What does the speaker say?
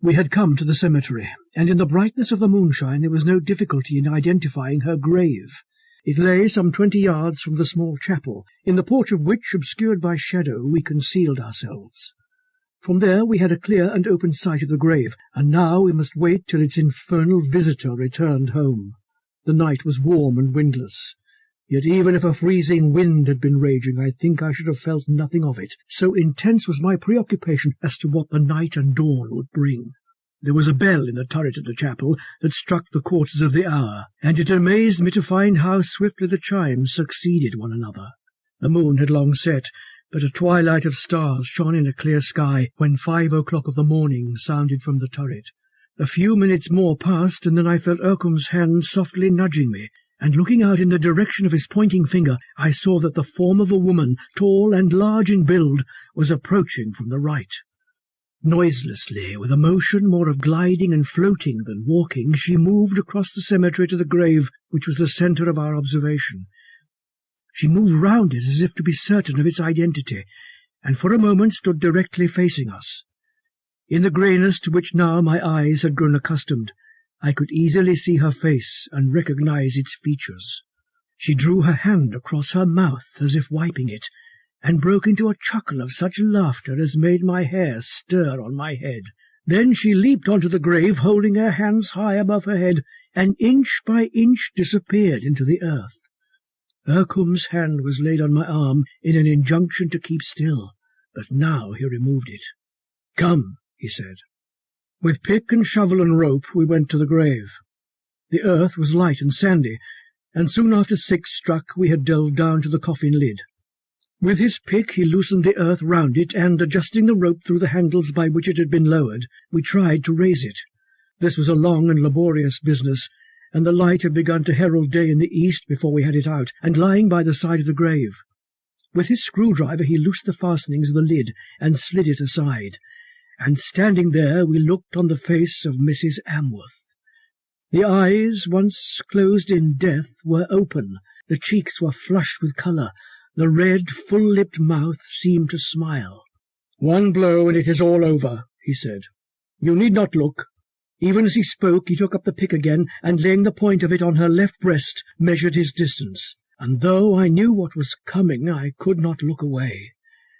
We had come to the cemetery, and in the brightness of the moonshine there was no difficulty in identifying her grave. It lay some 20 yards from the small chapel, in the porch of which, obscured by shadow, we concealed ourselves. From there we had a clear and open sight of the grave, and now we must wait till its infernal visitor returned home. The night was warm and windless. Yet even if a freezing wind had been raging, I think I should have felt nothing of it, so intense was my preoccupation as to what the night and dawn would bring. There was a bell in the turret of the chapel that struck the quarters of the hour, and it amazed me to find how swiftly the chimes succeeded one another. The moon had long set, but a twilight of stars shone in a clear sky when 5 o'clock of the morning sounded from the turret. A few minutes more passed, and then I felt Ercombe's hand softly nudging me, and looking out in the direction of his pointing finger, I saw that the form of a woman, tall and large in build, was approaching from the right. Noiselessly, with a motion more of gliding and floating than walking, she moved across the cemetery to the grave, which was the centre of our observation. She moved round it as if to be certain of its identity, and for a moment stood directly facing us. In the greyness to which now my eyes had grown accustomed, I could easily see her face and recognize its features. She drew her hand across her mouth as if wiping it, and broke into a chuckle of such laughter as made my hair stir on my head. Then she leaped onto the grave, holding her hands high above her head, and inch by inch disappeared into the earth. Ercombe's hand was laid on my arm in an injunction to keep still, but now he removed it. "Come," he said. With pick and shovel and rope we went to the grave. The earth was light and sandy, and soon after 6 struck we had delved down to the coffin lid. With his pick he loosened the earth round it, and, adjusting the rope through the handles by which it had been lowered, we tried to raise it. This was a long and laborious business, and the light had begun to herald day in the east before we had it out, and lying by the side of the grave. With his screwdriver he loosed the fastenings of the lid and slid it aside, and standing there we looked on the face of Mrs. Amworth. The eyes, once closed in death, were open, the cheeks were flushed with colour, the red, full-lipped mouth seemed to smile. "One blow and it is all over," he said. "You need not look." Even as he spoke he took up the pick again, and laying the point of it on her left breast, measured his distance. And though I knew what was coming, I could not look away.